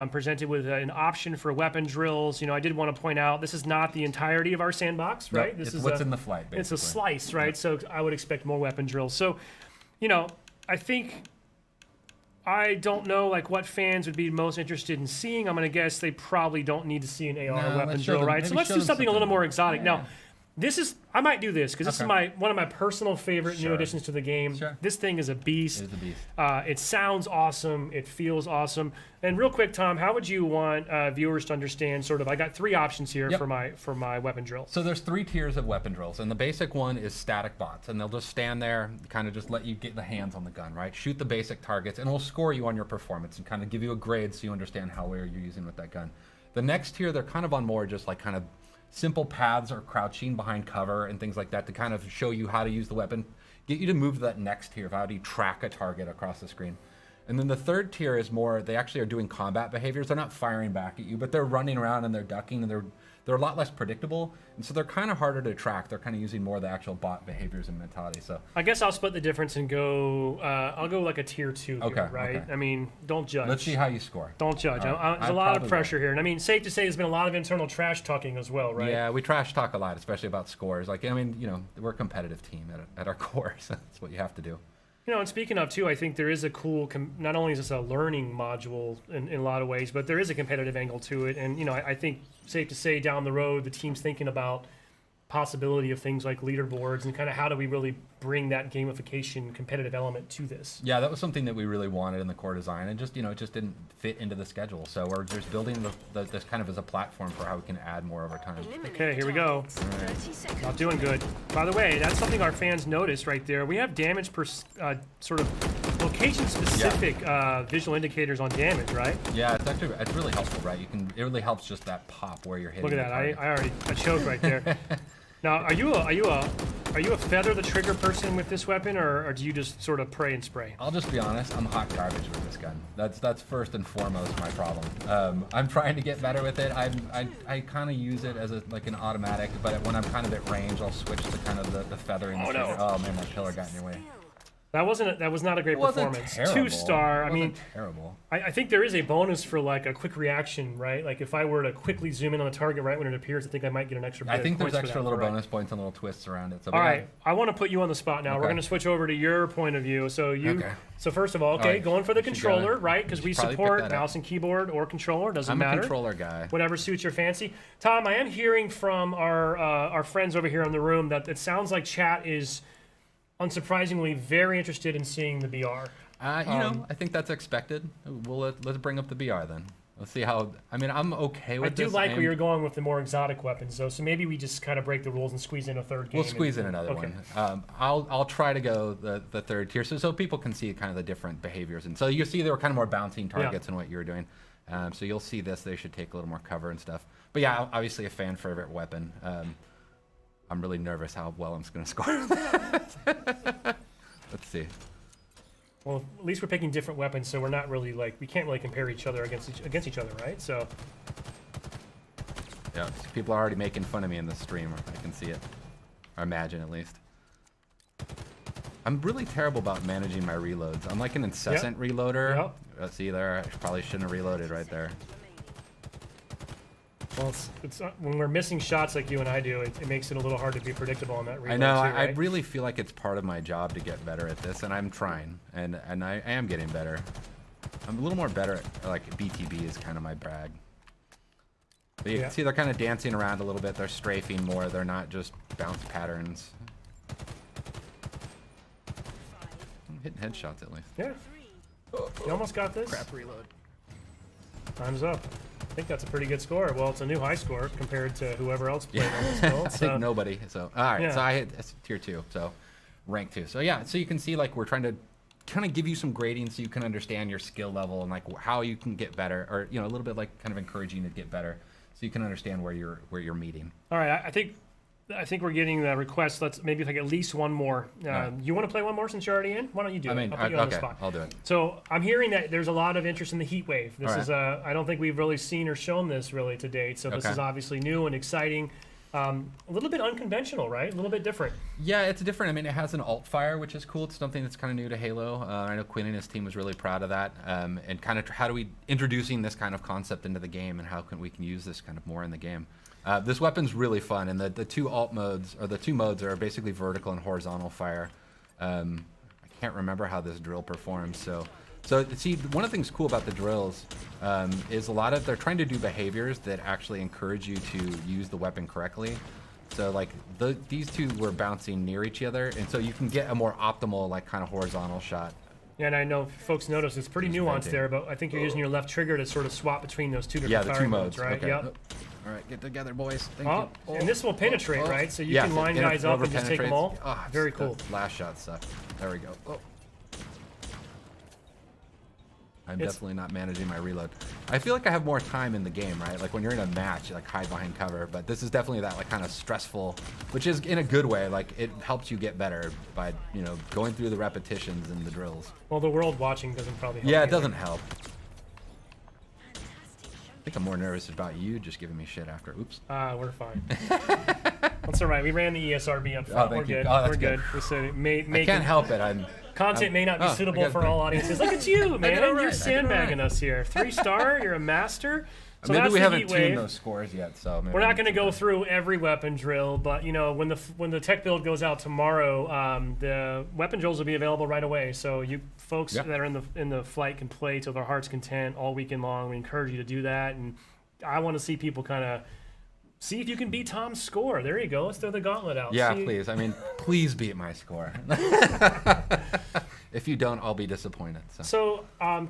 I'm presented with an option for weapon drills. I did want to point out this is not the entirety of our sandbox, right? No, this it's is what's in the flight, basically. It's a slice, right? So I would expect more weapon drills. So, I think I don't know what fans would be most interested in seeing. I'm going to guess they probably don't need to see an AR weapon drill, right? So let's do something a little more exotic. Yeah. Now, I might do this because this is one of my personal favorite new additions to the game. Sure. This thing is a beast. It is a beast. It sounds awesome. It feels awesome. And real quick, Tom, how would you want viewers to understand I got 3 options here for my weapon drill. So there's 3 tiers of weapon drills, and the basic one is static bots, and they'll just stand there, kind of just let you get the hands on the gun, right? Shoot the basic targets, and we'll score you on your performance and kind of give you a grade so you understand how well you're using with that gun. The next tier, they're kind of on more just kind of simple paths or crouching behind cover and things like that to kind of show you how to use the weapon, get you to move to that next tier of how do you track a target across the screen. And then the third tier is more, they actually are doing combat behaviors. They're not firing back at you, but they're running around and they're ducking and they're a lot less predictable. And so they're kind of harder to track. They're kind of using more of the actual bot behaviors and mentality. So I guess I'll split the difference and go, I'll go like a tier 2 here, right? Okay. I mean, don't judge. Let's see how you score. Don't judge. There's a lot of pressure here. And I mean, safe to say there's been a lot of internal trash talking as well, right? Yeah, we trash talk a lot, especially about scores. We're a competitive team at our core, so that's what you have to do. And speaking of, too, I think there is a cool, not only is this a learning module in a lot of ways, but there is a competitive angle to it. And, I think safe to say down the road, the team's thinking about possibility of things like leaderboards and kind of how do we really bring that gamification competitive element to this. Yeah, that was something that we really wanted in the core design, and just it just didn't fit into the schedule. So we're just building this kind of as a platform for how we can add more over time. Okay, here we go. Right. Not doing good. By the way, that's something our fans noticed right there. We have damage per sort of location-specific visual indicators on damage, right? Yeah, it's really helpful, right? It really helps just that pop where you're hitting. Look at that! I choked right there. Now, are you a feather the trigger person with this weapon, or do you just sort of pray and spray? I'll just be honest, I'm hot garbage with this gun. That's first and foremost my problem. I'm trying to get better with it. I kind of use it as an automatic, but when I'm kind of at range, I'll switch to kind of the feathering. Oh no! Oh man, that pillar got in your way. That was not a great performance. Terrible. 2-star. I mean, terrible. I think there is a bonus for a quick reaction, right? Like if I were to quickly zoom in on the target right when it appears, I think I might get an extra. I think there's extra little bonus points and little twists around it. So all right, I want to put you on the spot now. Okay. We're going to switch over to your point of view. So So first of all, going for the controller, right? Because we support mouse and keyboard or controller. Doesn't matter. I'm a controller guy. Whatever suits your fancy. Tom, I am hearing from our friends over here in the room that it sounds like chat is unsurprisingly very interested in seeing the BR. I think that's expected. Let's bring up the BR then. Let's see how. I mean, I'm okay with this. I do like where you're going with the more exotic weapons, though. So maybe we just kind of break the rules and squeeze in a third game. We'll squeeze in another one. I'll try to go the third tier so people can see kind of the different behaviors. And so you see there were kind of more bouncing targets in what you were doing. So you'll see this. They should take a little more cover and stuff. But yeah, obviously a fan favorite weapon. I'm really nervous how well I'm going to score. Let's see. Well, at least we're picking different weapons, so we're not really we can't really compare each other against each other, right? So. Yeah, people are already making fun of me in the stream. I can see it, or imagine at least. I'm really terrible about managing my reloads. I'm like an incessant reloader. Yep. See there, I probably shouldn't have reloaded right there. Well, it's when we're missing shots like you and I do, it makes it a little hard to be predictable on that reload. I know. Too, right? I really feel like it's part of my job to get better at this, and I'm trying, and I am getting better. I'm a little more better at BTB is kind of my brag. But you can see they're kind of dancing around a little bit. They're strafing more. They're not just bounce patterns. I'm hitting headshots at least. Yeah. You almost got this. Crap reload. Time's up. I think that's a pretty good score. Well, it's a new high score compared to whoever else played on this build. I think nobody. So all right. So I hit tier 2. So rank 2. So yeah. So you can see we're trying to kind of give you some grading so you can understand your skill level and how you can get better, or a little bit kind of encouraging you to get better, so you can understand where you're meeting. All right. I think we're getting the request. Let's maybe at least one more. You want to play one more since you're already in? Why don't you do it? I'll put you on the spot. I'll do it. So I'm hearing that there's a lot of interest in the heat wave. This is I don't think we've really seen or shown this really to date. So this is obviously new and exciting. A little bit unconventional, right? A little bit different. Yeah, it's different. I mean, it has an alt fire, which is cool. It's something that's kind of new to Halo. I know Quinn and his team was really proud of that. And kind of how do we introducing this kind of concept into the game, and how can we use this kind of more in the game. This weapon's really fun, and the two alt modes, or the two modes, are basically vertical and horizontal fire. I can't remember how this drill performs, so see, one of the things cool about the drills is they're trying to do behaviors that actually encourage you to use the weapon correctly. So like these two were bouncing near each other, and so you can get a more optimal like kind of horizontal shot. Yeah, and I know folks notice it's pretty nuanced there, but I think you're using your left trigger to sort of swap between those two different the fire two modes, right? Okay. Yep. All right, get together, boys. Thank you. And this will penetrate, right? So you can line guys up and just take them all. Oh, very cool. Last shot sucked. There we go. Oh. I'm definitely not managing my reload. I feel like I have more time in the game, right? Like when you're in a match, you like hide behind cover, but this is definitely that like kind of stressful, which is in a good way. Like it helps you get better by, you know, going through the repetitions and the drills. Well, the world watching doesn't probably help. Yeah, it either. doesn't help. I think I'm more nervous about you just giving me shit after. Oops. We're fine. That's all right. We ran the ESRB up front. We're good. Oh, We're good. We said I can't help it. Content may not be suitable for all audiences. Look at you, man. You're sandbagging us here. 3-star. You're a master. So maybe that's we the haven't heat tuned wave. those scores yet, so maybe We're not going to go through every weapon drill, but you know when the tech build goes out tomorrow, the weapon drills will be available right away. So you folks that are in the flight can play till their heart's content all weekend long. We encourage you to do that, and I want to see people kind of see if you can beat Tom's score. There you go. Let's throw the gauntlet out. Yeah, please. I mean, please beat my score. If you don't, I'll be disappointed. So Tom.